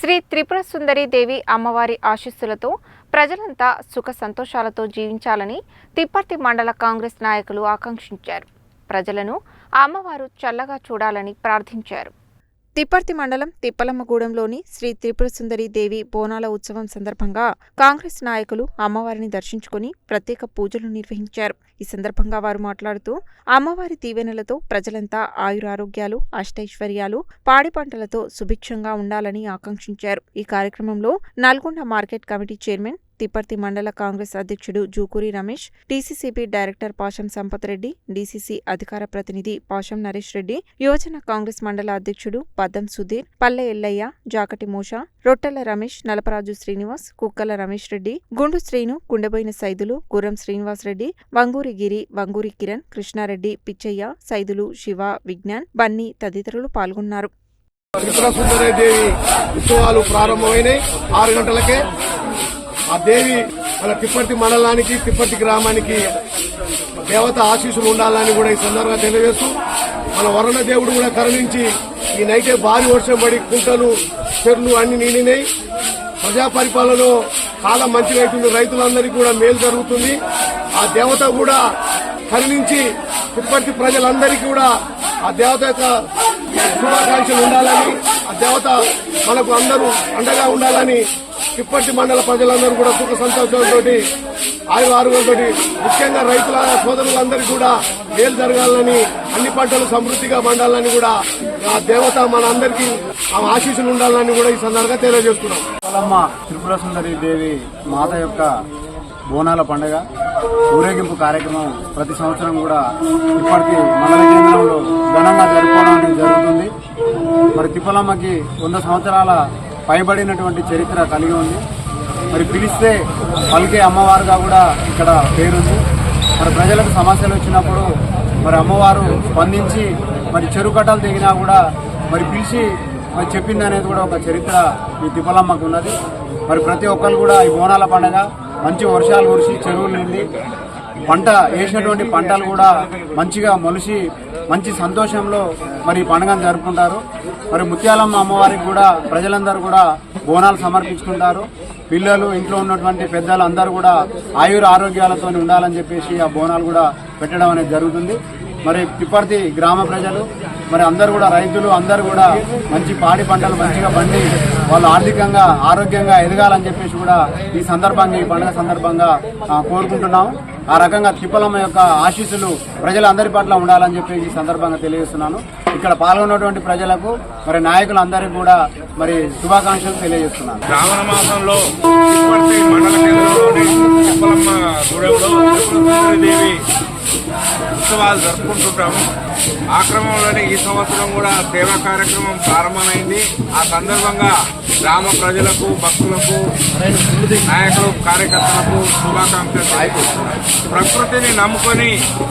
శ్రీ త్రిపుర సుందరి దేవి అమ్మవారి ఆశీస్సులతో ప్రజలంతా సుఖ సంతోషాలతో జీవించాలని తిప్పర్తి మండల కాంగ్రెస్ నాయకులు ఆకాంక్షించారు. ప్రజలను అమ్మవారు చల్లగా చూడాలని ప్రార్థించారు. తిప్పర్తి మండలం తిప్పలమ్మగూడెంలోని శ్రీ త్రిపుర సుందరి దేవి బోనాల ఉత్సవం సందర్భంగా కాంగ్రెస్ నాయకులు అమ్మవారిని దర్శించుకుని ప్రత్యేక పూజలు నిర్వహించారు. ఈ సందర్భంగా వారు మాట్లాడుతూ అమ్మవారి దీవెనలతో ప్రజలంతా ఆయురారోగ్యాలు, అష్టైశ్వర్యాలు, పాడి పంటలతో సుభిక్షంగా ఉండాలని ఆకాంక్షించారు. ఈ కార్యక్రమంలో Nalgonda market committee chairman, Tipparthi మండల కాంగ్రెస్ అధ్యక్షుడు Jukuri Ramesh, DCCB director Pasham Sampath Reddy, DCC అధికార ప్రతినిధి పాషం నరేష్ రెడ్డి, యువజన కాంగ్రెస్ మండల అధ్యక్షుడు పద్దం సుధీర్, పల్లె ఎల్లయ్య, జాకటి మోష, రొట్టెల రమేష్, నలపరాజు శ్రీనివాస్, కుక్కల రమేష్ రెడ్డి, గుండు శ్రీను, గుండెబోయిన సైదులు, గుర్రం శ్రీనివాస్ రెడ్డి, వంగూరి గిరి, వంగూరి కిరణ్, కృష్ణారెడ్డి, పిచ్చయ్య, సైదులు, శివ, విజ్ఞాన్, బన్నీ తదితరులు పాల్గొన్నారు. త్రిపుర సుందరి దేవి ఉత్సవాలు ప్రారంభమైనాయి. 6 గంటలకే ఆ దేవి మన తిప్పర్తి మండలానికి, తిప్పర్తి గ్రామానికి దేవత ఆశీస్సులు ఉండాలని కూడా ఈ సందర్భంగా తెలియజేస్తూ, మన వరుణ దేవుడు కూడా కరుణించి ఈ నైటే భారీ వర్షం పడి కుంటలు, చెర్లు అన్ని నిండినాయి. ప్రజా పరిపాలనలో కాలం మంచిగా అవుతుంది, రైతులందరికీ కూడా మేలు జరుగుతుంది. ఆ దేవత కూడా కరుణించి తిప్పర్తి ప్రజలందరికీ కూడా ఆ దేవత యొక్క శుభాకాంక్షలు ఉండాలని, ఆ దేవత మనకు అందరూ అండగా ఉండాలని తిప్పర్తి మండల ప్రజలందరూ కూడా సుఖ సంతోషాలతో, ఆరోగ్యంతో, ముఖ్యంగా రైతుల సోదరులందరికీ కూడా మేలు జరగాలని, అన్ని పంటలు సమృద్ధిగా పండాలని కూడా ఆ దేవత మన అందరికీ ఆ ఆశీస్సులు ఉండాలని కూడా ఈ సందర్భంగా తెలియజేస్తున్నాం. త్రిపుర సుందరి దేవి మాత యొక్క బోనాల పండుగ ఊరేగింపు కార్యక్రమం ప్రతి సంవత్సరం కూడా తిప్పర్తి మండల కేంద్రంలో ఘనంగా జరుపుకోవడం జరుగుతుంది. మరి తిప్పలమ్మకి 100 సంవత్సరాల పైబడినటువంటి చరిత్ర కలిగి ఉంది. మరి పిలిస్తే పలికే అమ్మవారుగా కూడా ఇక్కడ పేరుంది. మరి ప్రజలకు సమస్యలు వచ్చినప్పుడు మరి అమ్మవారు స్పందించి మరి చెరుకట్టలు తెగినా కూడా మరి పిలిచి మరి చెప్పింది అనేది కూడా ఒక చరిత్ర ఈ తిప్పలమ్మకు ఉన్నది. మరి ప్రతి ఒక్కరు కూడా ఈ బోనాల పండుగ మంచి వర్షాలు కురిసి చెరువులు నిండి పంట వేసినటువంటి పంటలు కూడా మంచిగా మొలిసి మంచి సంతోషంలో మరి ఈ పండుగను జరుపుకుంటారు. మరి ముత్యాలమ్మ అమ్మవారికి కూడా ప్రజలందరూ కూడా బోనాలు సమర్పించుకుంటారు. పిల్లలు, ఇంట్లో ఉన్నటువంటి పెద్దలు అందరూ కూడా ఆరోగ్యాలతో ఉండాలని చెప్పేసి ఆ బోనాలు కూడా పెట్టడం అనేది జరుగుతుంది. మరి తిప్పర్తి గ్రామ ప్రజలు మరి అందరూ కూడా రైతులు అందరూ కూడా మంచి పాడి పంటలు మంచిగా పండి వాళ్ళు ఆర్థికంగా ఆరోగ్యంగా ఎదగాలని చెప్పేసి కూడా ఈ సందర్భంగా, ఈ పండుగ సందర్భంగా కోరుకుంటున్నాం. ఆ రకంగా తిప్పలమ్మ యొక్క ఆశీస్సులు ప్రజలందరి పట్ల ఉండాలని చెప్పి ఈ సందర్భంగా తెలియజేస్తున్నాను. ఇక్కడ పాల్గొన్నటువంటి ప్రజలకు మరి నాయకులందరికీ కూడా మరి శుభాకాంక్షలు తెలియజేస్తున్నాను. శ్రావణ మాసంలో తిప్పర్తి మండల కేంద్రంలోని తిప్పలమ్మ గూడెంలో దేవి ఉత్సవాలు జరుపుకుంటుంటాము. ఆ క్రమంలోనే ఈ సంవత్సరం కూడా సేవా కార్యక్రమం ప్రారంభమైంది. ఆ సందర్భంగా గ్రామ ప్రజలకు, భక్తులకు, నాయకులు, కార్యకర్తలకు శుభాకాంక్షలు. ప్రకృతిని నమ్ముకొని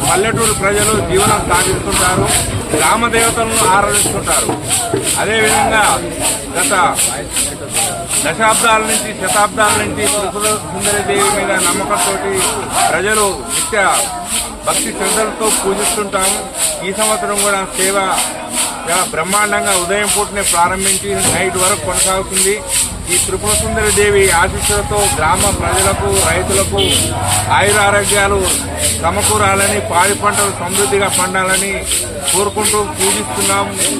పల్లెటూరు ప్రజలు జీవనం సాగిస్తుంటారు, గ్రామ దేవతలను ఆరాధిస్తుంటారు. అదేవిధంగా గత దశాబ్దాల నుంచి, శతాబ్దాల నుంచి త్రిపుర సుందరి దేవి మీద నమ్మకంతో ప్రజలు నిత్య భక్తి శ్రద్ధలతో పూజిస్తుంటాము. ఈ సంవత్సరం కూడా సేవ చాలా బ్రహ్మాండంగా ఉదయం పూటనే ప్రారంభించి నైట్ వరకు కొనసాగుతుంది. ఈ త్రిపుర సుందరి దేవి ఆశీస్సులతో గ్రామ ప్రజలకు, రైతులకు ఆయురారోగ్యాలు సమకూరాలని, పాడి పంటలు సమృద్ధిగా పండాలని కోరుకుంటూ పూజిస్తున్నాం.